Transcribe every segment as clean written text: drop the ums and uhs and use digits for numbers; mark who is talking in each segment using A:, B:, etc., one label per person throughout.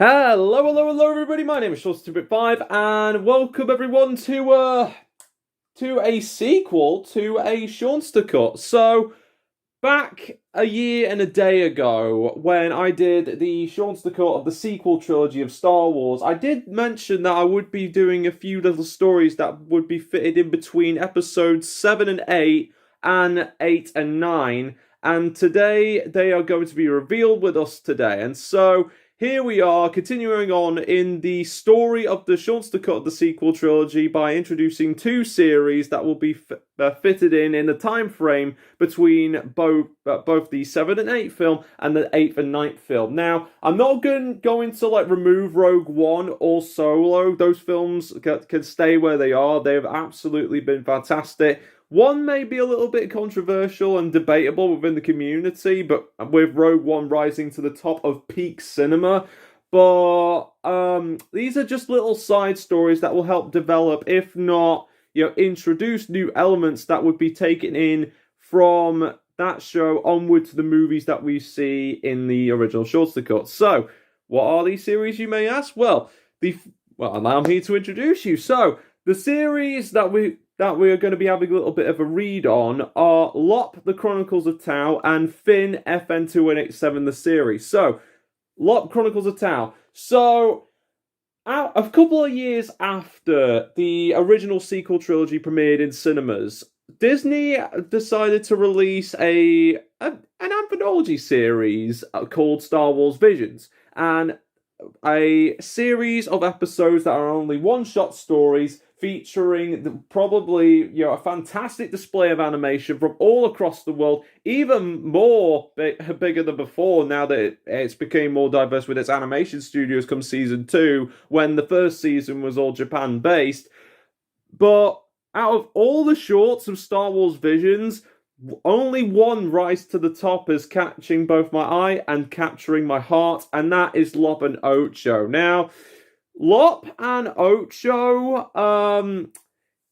A: Hello everybody, my name is Seanster Cut, and welcome everyone to a sequel to a Seanster Cut. So, back a year and a day ago, when I did the Seanster Cut of the sequel trilogy of Star Wars, I did mention that I would be doing a few little stories that would be fitted in between episodes 7 and 8, and 8 and 9, and today they are going to be revealed with us today, and so here we are, continuing on in the story of the Seanster Cut of the sequel trilogy by introducing two series that will be fitted in the time frame between both the 7 and 8 film and the 8th and 9th film. Now, I'm not going to remove Rogue One or Solo. Those films can stay where they are. They've absolutely been fantastic. One may be a little bit controversial and debatable within the community, but with Rogue One rising to the top of peak cinema. But these are just little side stories that will help develop, if not, introduce new elements that would be taken in from that show onward to the movies that we see in the original Seanster Cut. So, what are these series, you may ask? Well, I'm here to introduce you. So, the series that we are going to be having a little bit of a read on are Lop, The Chronicles of Tau, and Finn, FN2187, the series. So, Lop, Chronicles of Tau. So, a couple of years after the original sequel trilogy premiered in cinemas, Disney decided to release an anthology series called Star Wars Visions, and a series of episodes that are only one-shot stories featuring probably a fantastic display of animation from all across the world, even more bigger than before now that it's became more diverse with its animation studios come season 2, when the first season was all Japan based. But out of all the shorts of Star Wars Visions, only one rise to the top is catching both my eye and capturing my heart, and that is Lop and Ocho. Now, Lop and Ocho,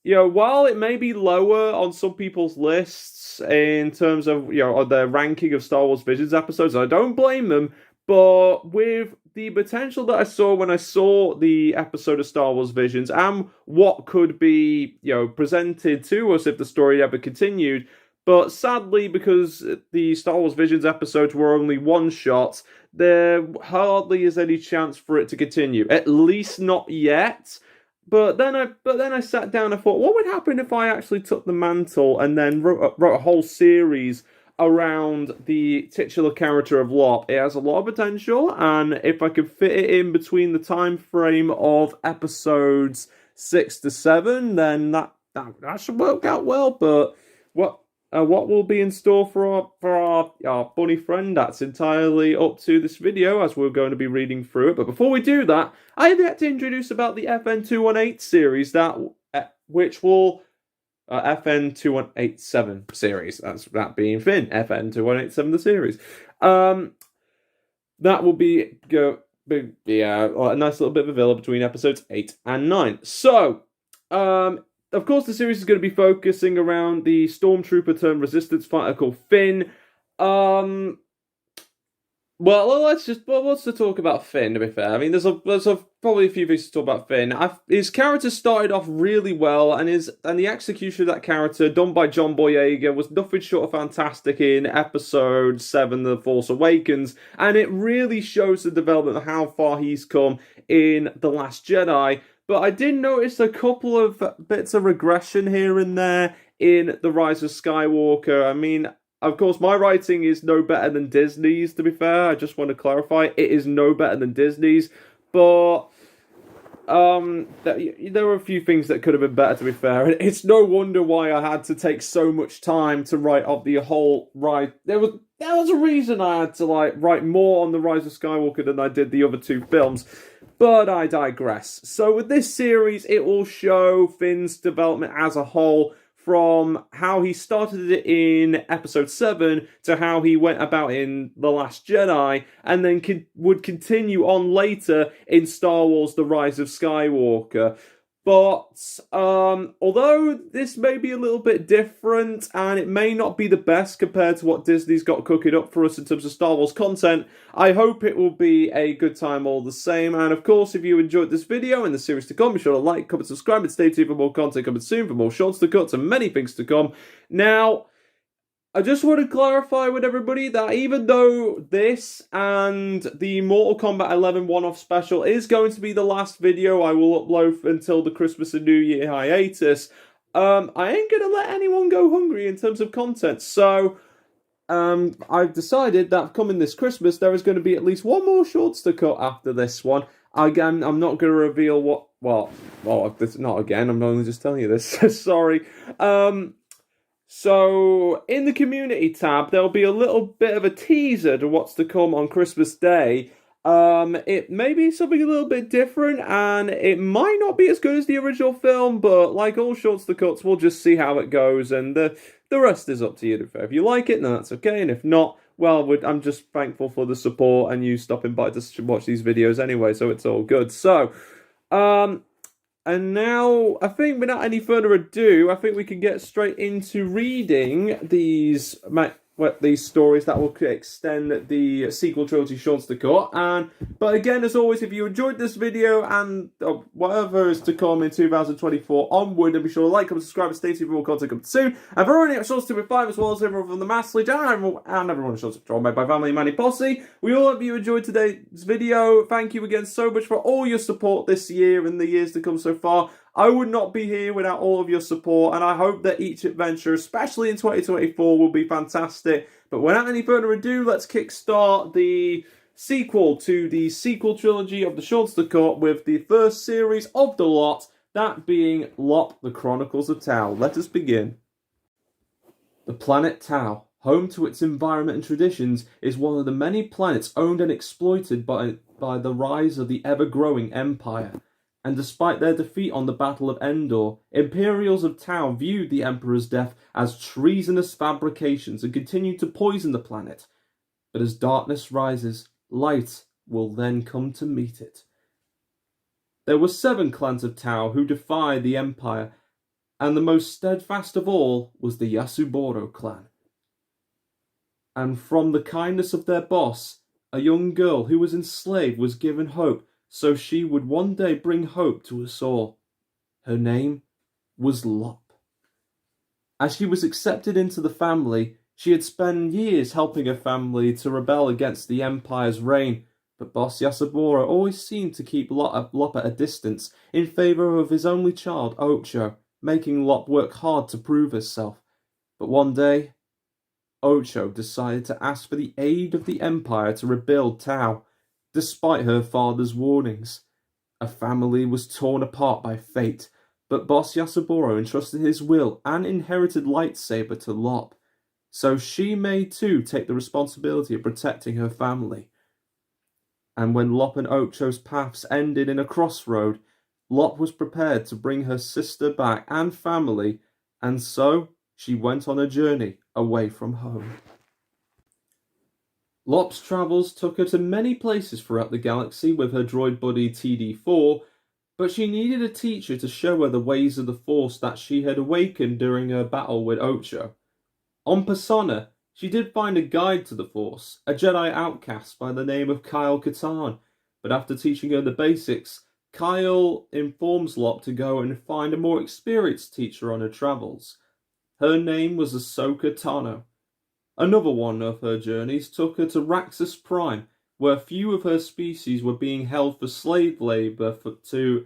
A: while it may be lower on some people's lists in terms of, their ranking of Star Wars Visions episodes, I don't blame them, but with the potential that I saw when I saw the episode of Star Wars Visions and what could be, presented to us if the story ever continued, but sadly, because the Star Wars Visions episodes were only one-shots, there hardly is any chance for it to continue. At least not yet. But then I sat down and thought, what would happen if I actually took the mantle and then wrote a whole series around the titular character of Lop? It has a lot of potential, and if I could fit it in between the time frame of episodes 6 to 7, then that should work out well. But what will be in store for our bunny friend, that's entirely up to this video, as we're going to be reading through it. But before we do that, I have yet to introduce about the FN2187 series, which will FN2187 series. That being Finn, FN2187 the series. That will be a nice little bit of a villa between episodes 8 and 9. So, of course, the series is going to be focusing around the stormtrooper turned resistance fighter called Finn. What's to talk about Finn, to be fair? I mean, there's probably a few things to talk about Finn. His character started off really well, and the execution of that character, done by John Boyega, was nothing short of fantastic in episode 7, The Force Awakens, and it really shows the development of how far he's come in The Last Jedi. But I did notice a couple of bits of regression here and there in The Rise of Skywalker. I mean, of course, my writing is no better than Disney's, to be fair. I just want to clarify, it is no better than Disney's. But there were a few things that could have been better, to be fair. It's no wonder why I had to take so much time to write up the whole ride. There was a reason I had to write more on The Rise of Skywalker than I did the other two films. But I digress. So with this series, it will show Finn's development as a whole, from how he started it in episode 7 to how he went about in The Last Jedi, and then would continue on later in Star Wars The Rise of Skywalker. But although this may be a little bit different and it may not be the best compared to what Disney's got cooking up for us in terms of Star Wars content, I hope it will be a good time all the same. And of course, if you enjoyed this video and the series to come, be sure to like, comment, subscribe, and stay tuned for more content coming soon, for more Seanster Cuts and many things to come. Now, I just want to clarify with everybody that even though this and the Mortal Kombat 11 one-off special is going to be the last video I will upload until the Christmas and New Year hiatus, I ain't going to let anyone go hungry in terms of content. So, I've decided that coming this Christmas, there is going to be at least one more Shortster Cut after this one. Again, I'm not going to reveal what... Well, not again, I'm only just telling you this. Sorry. So, in the community tab, there'll be a little bit of a teaser to what's to come on Christmas Day. It may be something a little bit different, and it might not be as good as the original film, but like all Shortster Cuts, we'll just see how it goes, and the rest is up to you. If you like it, then that's okay, and if not, well, I'm just thankful for the support and you stopping by to watch these videos anyway, so it's all good. So, and now, I think without any further ado, I think we can get straight into reading these stories that will extend the sequel trilogy Seanster Cut. But again, as always, if you enjoyed this video and whatever is to come in 2024 onward, then be sure to like, comment, subscribe, and stay tuned for more content coming soon. And for everyone at Seanster Cut 5, as well as everyone from the Master Legion and everyone at Seanster Cut, made by family Manny Posse, we all hope you enjoyed today's video. Thank you again so much for all your support this year and the years to come so far. I would not be here without all of your support, and I hope that each adventure, especially in 2024, will be fantastic. But without any further ado, let's kickstart the sequel to the sequel trilogy of the Seanster Cut with the first series of the lot, that being Lop, the Chronicles of Tau. Let us begin. The planet Tau, home to its environment and traditions, is one of the many planets owned and exploited by the rise of the ever-growing Empire. And despite their defeat on the Battle of Endor, Imperials of Tau viewed the Emperor's death as treasonous fabrications and continued to poison the planet. But as darkness rises, light will then come to meet it. There were 7 clans of Tau who defied the Empire, and the most steadfast of all was the Yasuboro clan. And from the kindness of their boss, a young girl who was enslaved was given hope, so she would one day bring hope to us all. Her name was Lop. As she was accepted into the family, she had spent years helping her family to rebel against the Empire's reign, but Boss Yasuboro always seemed to keep Lop at a distance in favour of his only child, Ocho, making Lop work hard to prove herself. But one day, Ocho decided to ask for the aid of the Empire to rebuild Tau. Despite her father's warnings, a family was torn apart by fate, but Boss Yasuboro entrusted his will and inherited lightsaber to Lop, so she may too take the responsibility of protecting her family. And when Lop and Ocho's paths ended in a crossroad, Lop was prepared to bring her sister back and family, and so she went on a journey away from home. Lop's travels took her to many places throughout the galaxy with her droid buddy TD4, but she needed a teacher to show her the ways of the Force that she had awakened during her battle with Ocho. On Persona, she did find a guide to the Force, a Jedi outcast by the name of Kyle Katarn, but after teaching her the basics, Kyle informs Lop to go and find a more experienced teacher on her travels. Her name was Ahsoka Tano. Another one of her journeys took her to Raxus Prime, where few of her species were being held for slave labour to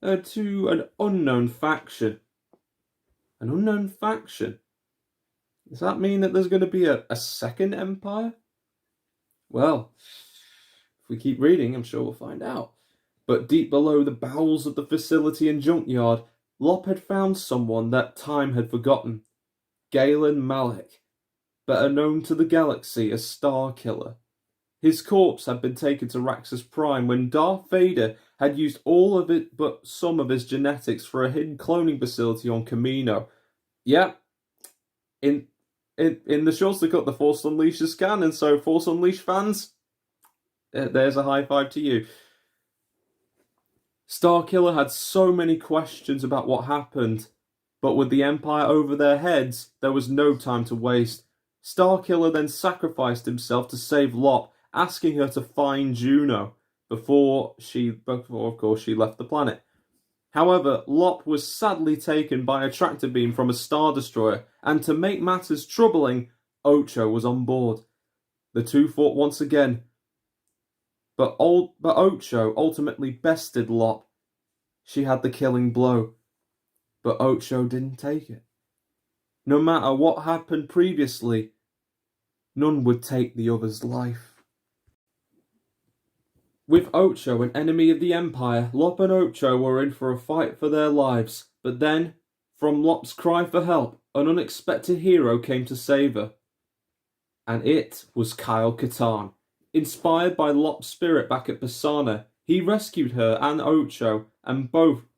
A: an unknown faction. An unknown faction? Does that mean that there's going to be a second empire? Well, if we keep reading, I'm sure we'll find out. But deep below the bowels of the facility and junkyard, Lop had found someone that time had forgotten. Galen Malek, better known to the galaxy as Star Killer. His corpse had been taken to Raxus Prime when Darth Vader had used all of it but some of his genetics for a hidden cloning facility on Kamino. Yeah, in the Seanster Cut, the Force Unleashed is canon, so Force Unleashed fans, there's a high five to you. Starkiller had so many questions about what happened, but with the Empire over their heads, there was no time to waste. Starkiller then sacrificed himself to save Lop, asking her to find Juno before of course, she left the planet. However, Lop was sadly taken by a tractor beam from a Star Destroyer, and to make matters troubling, Ocho was on board. The two fought once again, but Ocho ultimately bested Lop. She had the killing blow, but Ocho didn't take it. No matter what happened previously, none would take the other's life. With Ocho an enemy of the Empire, Lop and Ocho were in for a fight for their lives, but then, from Lop's cry for help, an unexpected hero came to save her. And it was Kyle Katarn. Inspired by Lop's spirit back at Basana, he rescued her and Ocho, and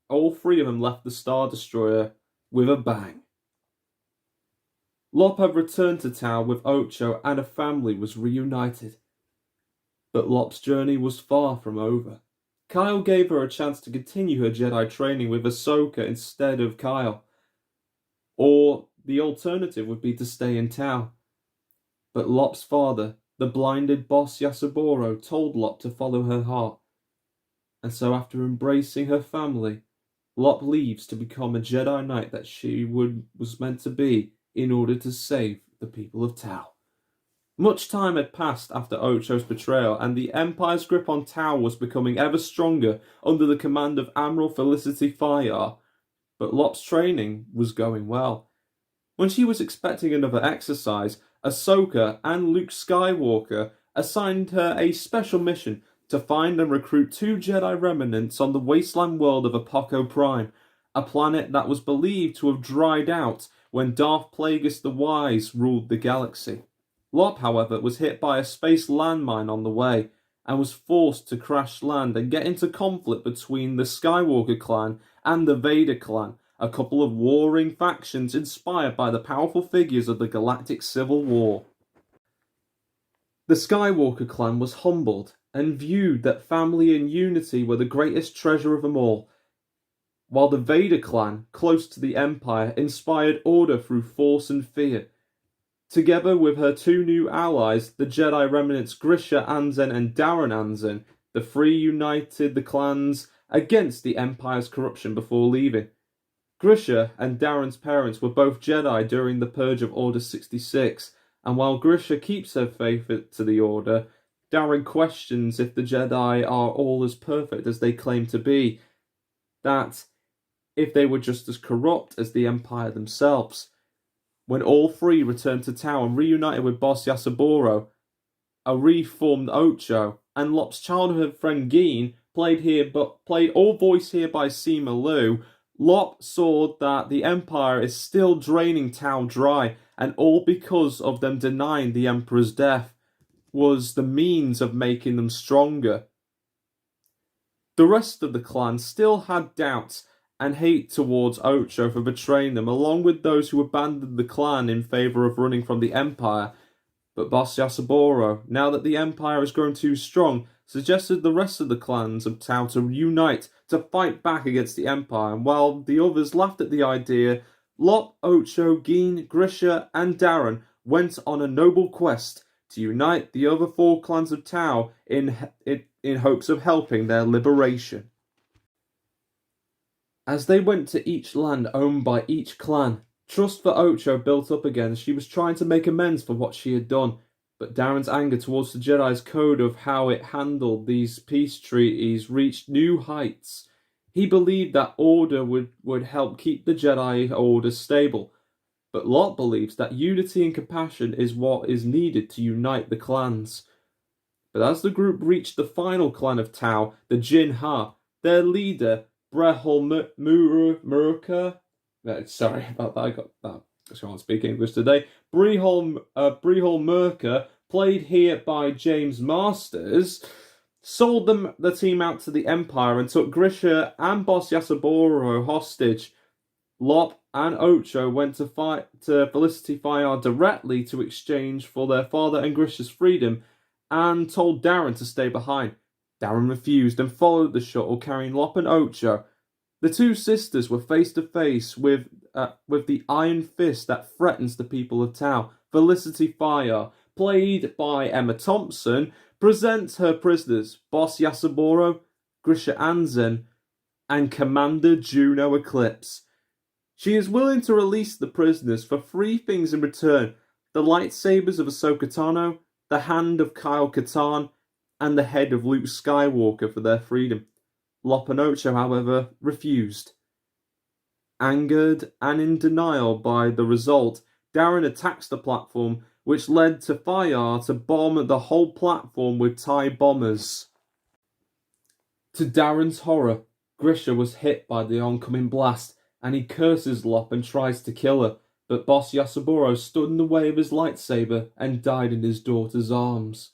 A: all three of them left the Star Destroyer with a bang. Lop had returned to Tau with Ocho and a family was reunited. But Lop's journey was far from over. Kyle gave her a chance to continue her Jedi training with Ahsoka instead of Kyle. Or the alternative would be to stay in Tau. But Lop's father, the blinded boss Yasaboro, told Lop to follow her heart. And so after embracing her family, Lop leaves to become a Jedi Knight that she was meant to be in order to save the people of Tau. Much time had passed after Ocho's betrayal, and the Empire's grip on Tau was becoming ever stronger under the command of Admiral Felicity Fayar, but Lop's training was going well. When she was expecting another exercise, Ahsoka and Luke Skywalker assigned her a special mission to find and recruit 2 Jedi remnants on the wasteland world of Apoco Prime, a planet that was believed to have dried out when Darth Plagueis the Wise ruled the galaxy. Lop, however, was hit by a space landmine on the way and was forced to crash land and get into conflict between the Skywalker clan and the Vader clan, a couple of warring factions inspired by the powerful figures of the Galactic Civil War. The Skywalker clan was humbled and viewed that family and unity were the greatest treasure of them all, while the Vader clan, close to the Empire, inspired order through force and fear. Together with her 2 new allies, the Jedi remnants Grisha Anzen and Darren Anzen, the 3 united the clans against the Empire's corruption before leaving. Grisha and Darren's parents were both Jedi during the Purge of Order 66, and while Grisha keeps her faith to the Order, Darren questions if the Jedi are all as perfect as they claim to be, that if they were just as corrupt as the Empire themselves. When all 3 returned to Tau and reunited with boss Yasaboro, a reformed Ocho, and Lop's childhood friend Geen, played all voice here by Sima Liu, Lop saw that the Empire is still draining Tau dry, and all because of them denying the Emperor's death was the means of making them stronger. The rest of the clan still had doubts and hate towards Ocho for betraying them, along with those who abandoned the clan in favour of running from the Empire. But Boss Yasaboro, now that the Empire has grown too strong, suggested the rest of the clans of Tau to unite to fight back against the Empire, and while the others laughed at the idea, Lop, Ocho, Geen, Grisha, and Darren went on a noble quest to unite the other 4 clans of Tau in hopes of helping their liberation. As they went to each land owned by each clan, trust for Ocho built up again as she was trying to make amends for what she had done, but Darren's anger towards the Jedi's code of how it handled these peace treaties reached new heights. He believed that order would help keep the Jedi Order stable, but Lop believes that unity and compassion is what is needed to unite the clans. But as the group reached the final clan of Tau, the Jin Ha, their leader, Brehol Murka. Sorry about that, I got that. I can't speak English today. Brehol Murka, played here by James Masters, sold the team out to the Empire and took Grisha and Boss Yasaboro hostage. Lop and Ocho went to Felicity Fayar directly to exchange for their father and Grisha's freedom, and told Darren to stay behind. Darren refused and followed the shuttle carrying Lop and Ocho. The two sisters were face to face with the iron fist that threatens the people of Tau. Felicity Fire, played by Emma Thompson, presents her prisoners, Boss Yasaburo, Grisha Anzen, and Commander Juno Eclipse. She is willing to release the prisoners for 3 things in return: the lightsabers of Ahsoka Tano, the hand of Kyle Katarn, and the head of Luke Skywalker for their freedom. Lop and Ocho, however, refused. Angered and in denial by the result, Darren attacks the platform, which led to Fire to bomb the whole platform with TIE bombers. To Darren's horror, Grisha was hit by the oncoming blast, and he curses Lop and tries to kill her, but Boss Yasaburo stood in the way of his lightsaber and died in his daughter's arms.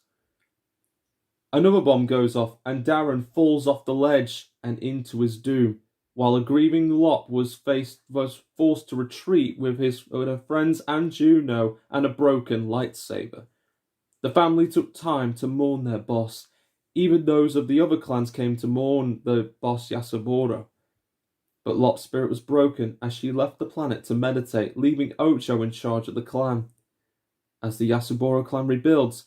A: Another bomb goes off, and Darren falls off the ledge and into his doom, while a grieving Lop was forced to retreat with her friends and Juno and a broken lightsaber. The family took time to mourn their boss. Even those of the other clans came to mourn the boss Yasaburo. But Lop's spirit was broken as she left the planet to meditate, leaving Ocho in charge of the clan. As the Yasaburo clan rebuilds,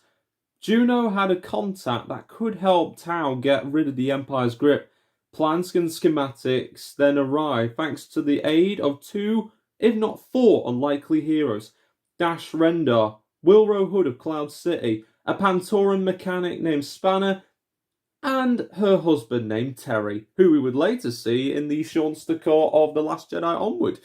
A: Juno had a contact that could help Tau get rid of the Empire's grip. Plans and schematics then arrive thanks to the aid of 2, if not 4, unlikely heroes: Dash Rendar, Wilro Hood of Cloud City, a Pantoran mechanic named Spanner, and her husband named Terry, who we would later see in the Seanster Cut of The Last Jedi onward.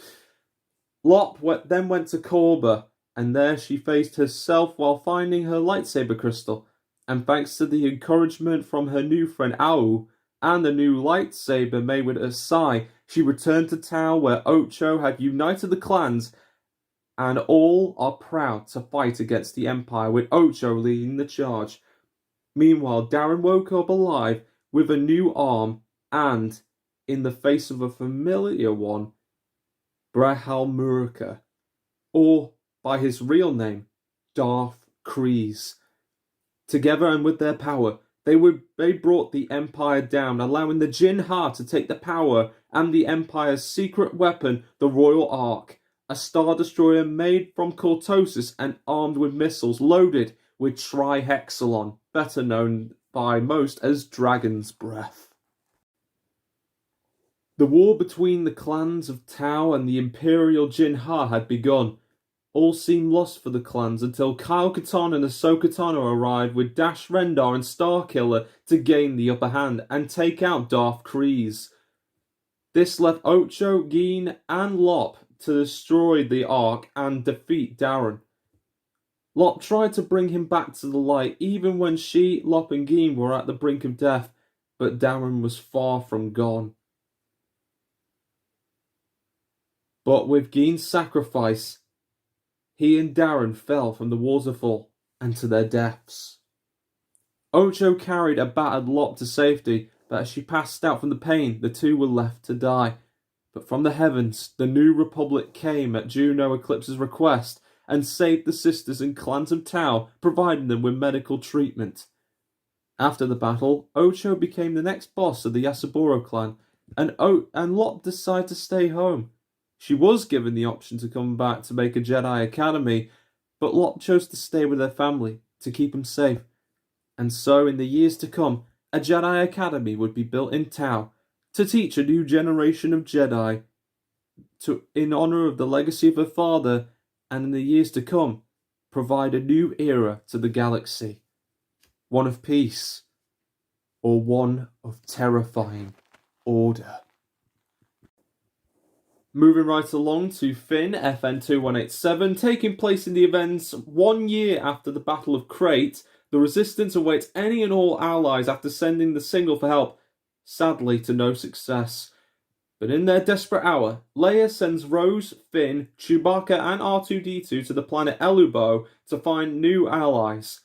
A: Lop then went to Korba, and there she faced herself while finding her lightsaber crystal, and thanks to the encouragement from her new friend Au, and the new lightsaber made with Asai, she returned to Tau where Ocho had united the clans, and all are proud to fight against the Empire with Ocho leading the charge. Meanwhile, Darren woke up alive with a new arm and, in the face of a familiar one, Brahal Murica, or by his real name, Darth Kryze. Together and with their power, they brought the Empire down, allowing the Jin Ha to take the power and the Empire's secret weapon, the Royal Ark, a star destroyer made from cortosis and armed with missiles loaded with trihexalon, better known by most as Dragon's Breath. The war between the clans of Tau and the Imperial Jin Ha had begun. All seemed lost for the clans until Kyle Katarn and Ahsoka Tano arrived with Dash Rendar and Starkiller to gain the upper hand and take out Darth Kryze. This left Ocho, Geen, and Lop to destroy the Ark and defeat Darren. Lop tried to bring him back to the light even when she, Lop, and Geen were at the brink of death, but Darren was far from gone. But with Geen's sacrifice, he and Darren fell from the waterfall and to their deaths. Ocho carried a battered Lop to safety, but as she passed out from the pain, the two were left to die. But from the heavens, the New Republic came at Juno Eclipse's request and saved the sisters and clans of Tau, providing them with medical treatment. After the battle, Ocho became the next boss of the Yasaburo clan, and Lop decided to stay home. She was given the option to come back to make a Jedi Academy, but Lop chose to stay with her family to keep them safe. And so, in the years to come, a Jedi Academy would be built in Tau to teach a new generation of Jedi in honor of the legacy of her father, and in the years to come, provide a new era to the galaxy. One of peace, or one of terrifying order. Moving right along to Finn, FN2187, taking place in the events 1 year after the Battle of Crate, the Resistance awaits any and all allies after sending the signal for help, sadly to no success. But in their desperate hour, Leia sends Rose, Finn, Chewbacca and R2-D2 to the planet Elubo to find new allies.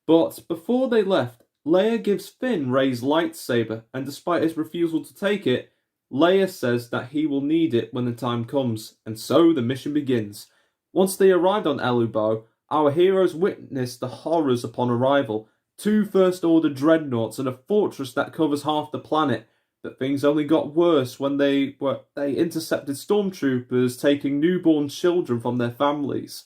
A: But before they left, Leia gives Finn Rey's lightsaber, and despite his refusal to take it, Leia says that he will need it when the time comes, and so the mission begins. Once they arrived on Elubo, our heroes witness the horrors upon arrival. 2 First Order dreadnoughts, and a fortress that covers half the planet. But things only got worse when they intercepted stormtroopers taking newborn children from their families.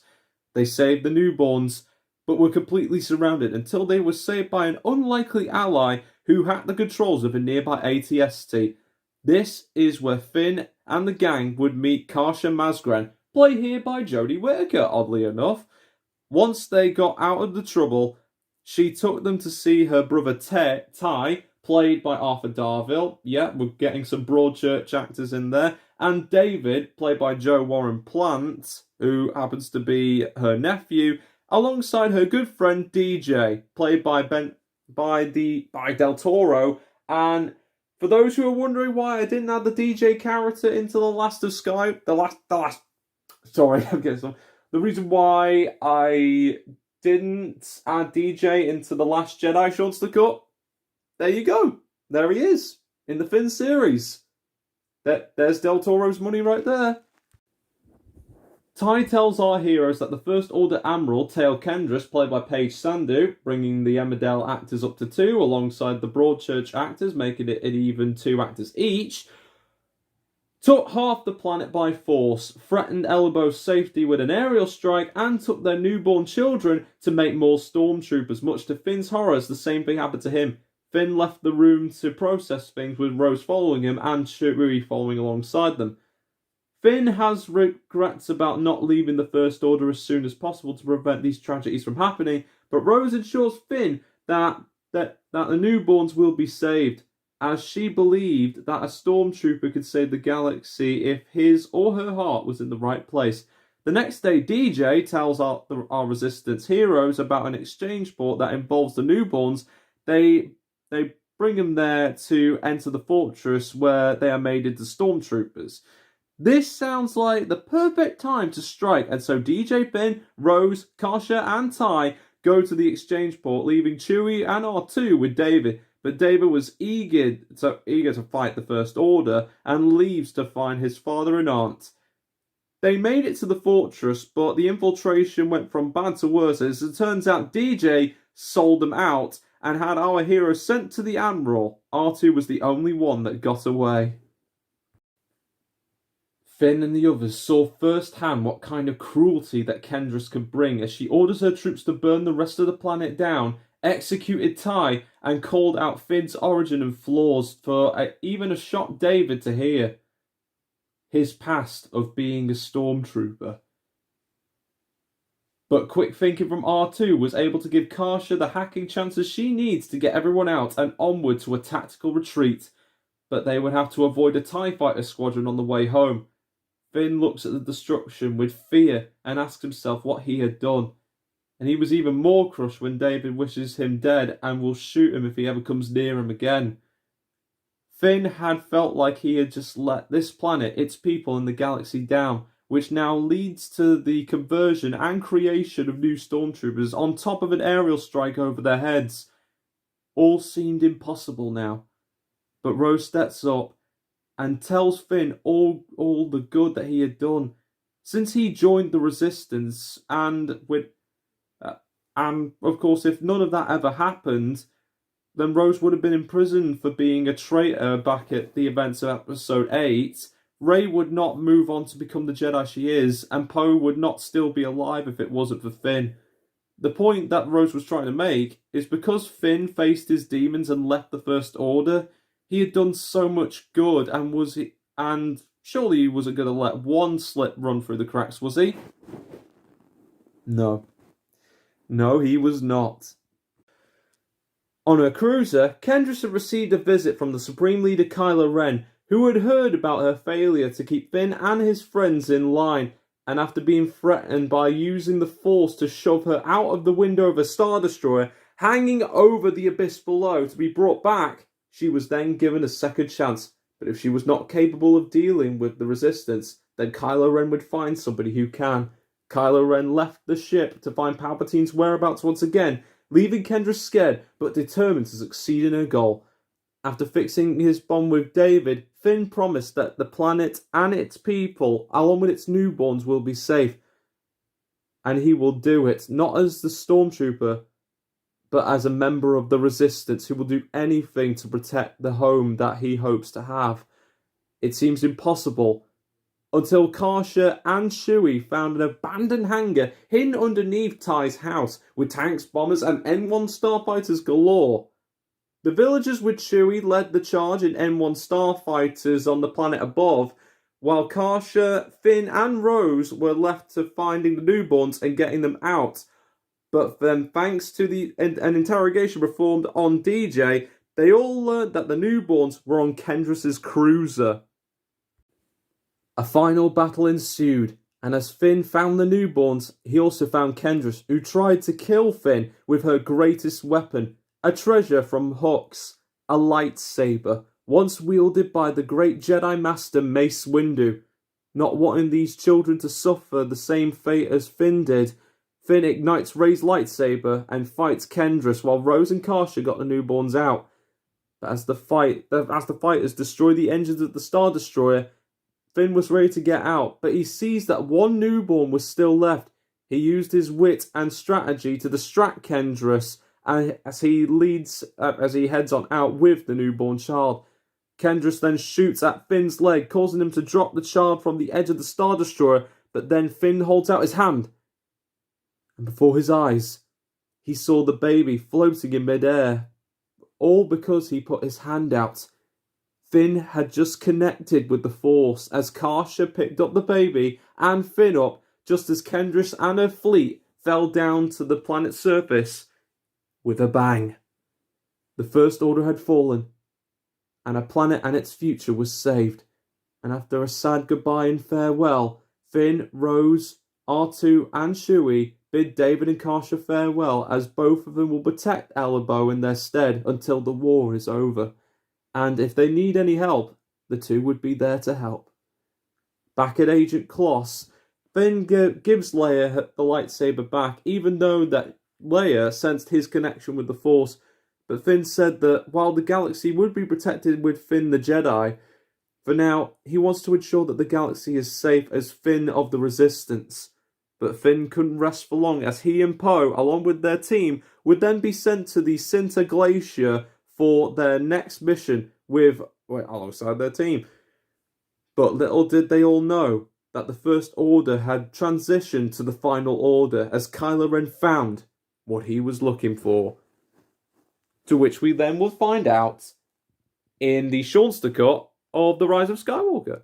A: They saved the newborns, but were completely surrounded until they were saved by an unlikely ally who hacked the controls of a nearby AT-ST. This is where Finn and the gang would meet Karsha Mazgren, played here by Jodie Whittaker, oddly enough. Once they got out of the trouble, she took them to see her brother Ty, played by Arthur Darvill. Yeah, we're getting some Broadchurch actors in there. And David, played by Joe Warren Plant, who happens to be her nephew, alongside her good friend DJ, played by Del Toro. And for those who are wondering why I didn't add the DJ character into The Last of Sky, sorry, I'm getting some. The reason why I didn't add DJ into The Last Jedi Seanster Cut, there you go. There he is in the Finn series. There's Del Toro's money right there. Ty tells our heroes that the First Order Admiral, Tail Kendris, played by Paige Sandu, bringing the Emmerdale actors up to 2, alongside the Broadchurch actors, making it even 2 actors each, took half the planet by force, threatened Elbo's safety with an aerial strike, and took their newborn children to make more stormtroopers. Much to Finn's horrors, the same thing happened to him. Finn left the room to process things, with Rose following him and Chewie following alongside them. Finn has regrets about not leaving the First Order as soon as possible to prevent these tragedies from happening, but Rose assures Finn that the newborns will be saved, as she believed that a stormtrooper could save the galaxy if his or her heart was in the right place. The next day, DJ tells our Resistance heroes about an exchange port that involves the newborns. They bring them there to enter the fortress where they are made into stormtroopers. This sounds like the perfect time to strike, and so DJ, Finn, Rose, Karsha, and Ty go to the exchange port, leaving Chewie and R2 with David. But David was eager to fight the First Order and leaves to find his father and aunt. They made it to the fortress, but the infiltration went from bad to worse, as it turns out DJ sold them out and had our hero sent to the Admiral. R2 was the only one that got away. Finn and the others saw firsthand what kind of cruelty that Kendris could bring, as she orders her troops to burn the rest of the planet down, executed Ty, and called out Finn's origin and flaws for even a shocked David to hear. His past of being a stormtrooper. But quick thinking from R2 was able to give Karsha the hacking chances she needs to get everyone out and onward to a tactical retreat. But they would have to avoid a TIE fighter squadron on the way home. Finn looks at the destruction with fear and asks himself what he had done. And he was even more crushed when David wishes him dead and will shoot him if he ever comes near him again. Finn had felt like he had just let this planet, its people, and the galaxy down, which now leads to the conversion and creation of new stormtroopers on top of an aerial strike over their heads. All seemed impossible now. But Rose steps up and tells Finn all the good that he had done since he joined the Resistance, and of course, if none of that ever happened, then Rose would have been imprisoned for being a traitor back at the events of Episode 8. Rey would not move on to become the Jedi she is, and Poe would not still be alive if it wasn't for Finn. The point that Rose was trying to make is because Finn faced his demons and left the First Order, he had done so much good, and surely he wasn't going to let one slip run through the cracks, was he? No, he was not. On her cruiser, Kendris had received a visit from the Supreme Leader Kylo Ren, who had heard about her failure to keep Finn and his friends in line, and after being threatened by using the Force to shove her out of the window of a Star Destroyer hanging over the abyss below to be brought back, she was then given a second chance. But if she was not capable of dealing with the Resistance, then Kylo Ren would find somebody who can. Kylo Ren left the ship to find Palpatine's whereabouts once again, leaving Kendra scared but determined to succeed in her goal. After fixing his bond with David, Finn promised that the planet and its people, along with its newborns, will be safe. And he will do it, not as the stormtrooper, but as a member of the Resistance who will do anything to protect the home that he hopes to have. It seems impossible until Karsha and Shui found an abandoned hangar hidden underneath Ty's house with tanks, bombers, and N1 starfighters galore. The villagers with Shui led the charge in N1 starfighters on the planet above, while Karsha, Finn, and Rose were left to finding the newborns and getting them out. But then, thanks to an interrogation performed on DJ, they all learned that the newborns were on Kendrus's cruiser. A final battle ensued, and as Finn found the newborns, he also found Kendrus, who tried to kill Finn with her greatest weapon, a treasure from Hux, a lightsaber, once wielded by the great Jedi Master Mace Windu. Not wanting these children to suffer the same fate as Finn did, Finn ignites Rey's lightsaber and fights Kendrus while Rose and Karsha got the newborns out. But as the fighters destroy the engines of the Star Destroyer, Finn was ready to get out, but he sees that one newborn was still left. He used his wit and strategy to distract Kendrus as he heads on out with the newborn child. Kendrus then shoots at Finn's leg, causing him to drop the child from the edge of the Star Destroyer, but then Finn holds out his hand. And before his eyes, he saw the baby floating in midair, all because he put his hand out. Finn had just connected with the Force as Karsha picked up the baby and Finn up just as Kendrus and her fleet fell down to the planet's surface with a bang. The First Order had fallen, and a planet and its future was saved. And after a sad goodbye and farewell, Finn, Rose, R2 and Shui bid David and Karsha farewell, as both of them will protect Elabo in their stead until the war is over. And if they need any help, the two would be there to help. Back at Agent Kloss, Finn gives Leia the lightsaber back, even though that Leia sensed his connection with the Force. But Finn said that while the galaxy would be protected with Finn the Jedi, for now, he wants to ensure that the galaxy is safe as Finn of the Resistance. But Finn couldn't rest for long, as he and Poe, along with their team, would then be sent to the Sinter Glacier for their next mission alongside their team. But little did they all know that the First Order had transitioned to the Final Order, as Kylo Ren found what he was looking for. To which we then will find out in the Seanster Cut of The Rise of Skywalker.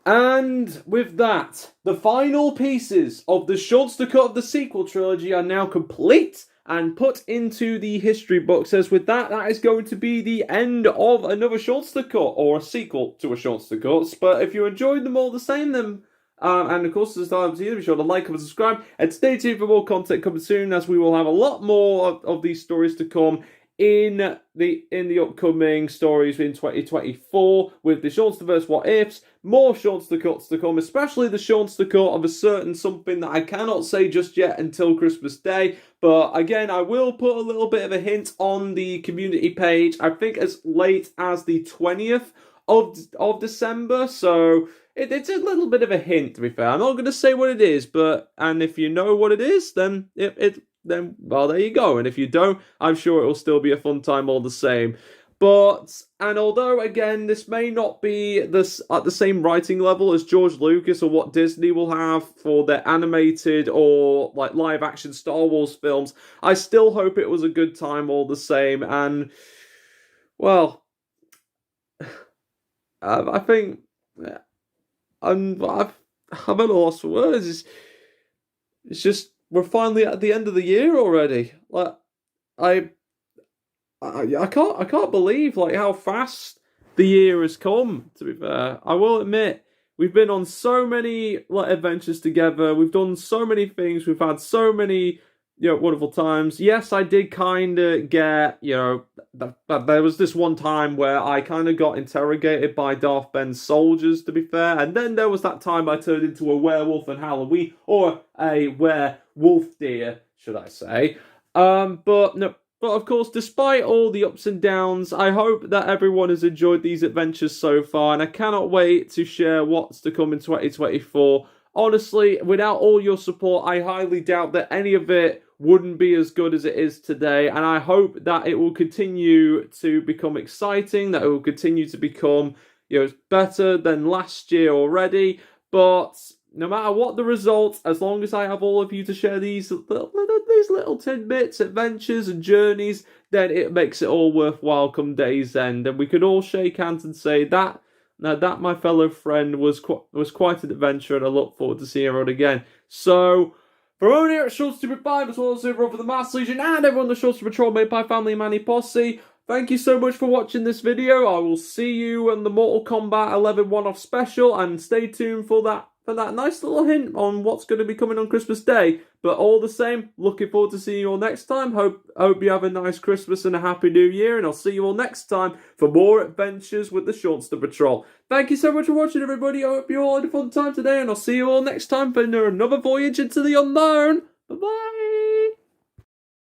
A: And with that, the final pieces of the Seanster Cut of the sequel trilogy are now complete and put into the history books. As with that, that is going to be the end of another Seanster Cut, or a sequel to a Seanster Cut. But if you enjoyed them all the same, then and of course, as time to be sure to like and subscribe, and stay tuned for more content coming soon, as we will have a lot more of these stories to come in the upcoming stories in 2024 with the Seansterverse What Ifs, more Seanster Cuts to come, especially the Seanster Cut of a certain something that I cannot say just yet until Christmas Day. But again, I will put a little bit of a hint on the community page, I think as late as the 20th of December, so it's a little bit of a hint, to be fair. I'm not going to say what it is, and if you know what it is, then then, well, there you go. And if you don't, I'm sure it will still be a fun time all the same. And although, again, this may not be at the same writing level as George Lucas or what Disney will have for their animated or like live-action Star Wars films, I still hope it was a good time all the same. And, well, I think I'm at a loss for words. It's just, we're finally at the end of the year already. Like, I can't believe like how fast the year has come. To be fair, I will admit we've been on so many adventures together. We've done so many things. We've had so many wonderful times. Yes, I did kind of get there was this one time where I kind of got interrogated by Darth Ben's soldiers. To be fair, and then there was that time I turned into a werewolf on Halloween, or a werewolf deer, should I say? But no. But of course, despite all the ups and downs, I hope that everyone has enjoyed these adventures so far, and I cannot wait to share what's to come in 2024. Honestly, without all your support, I highly doubt that any of it wouldn't be as good as it is today, and I hope that it will continue to become exciting, that it will continue to become, better than last year already. But no matter what the results, as long as I have all of you to share these little tidbits, adventures, and journeys, then it makes it all worthwhile come day's end, and we can all shake hands and say that. Now that my fellow friend was quite an adventure, and I look forward to seeing everyone again. So, from everyone here at Seanster Cut, as well as everyone for the Master Legion and everyone the Seanster Patrol made by Family Manny Posse, thank you so much for watching this video. I will see you in the Mortal Kombat 11 one-off special, and stay tuned for that nice little hint on what's going to be coming on Christmas Day. But all the same, looking forward to seeing you all next time. Hope you have a nice Christmas and a Happy New Year, and I'll see you all next time for more adventures with the Seanster Patrol. Thank you so much for watching, everybody. I hope you all had a fun time today, and I'll see you all next time for another voyage into the unknown. Bye-bye!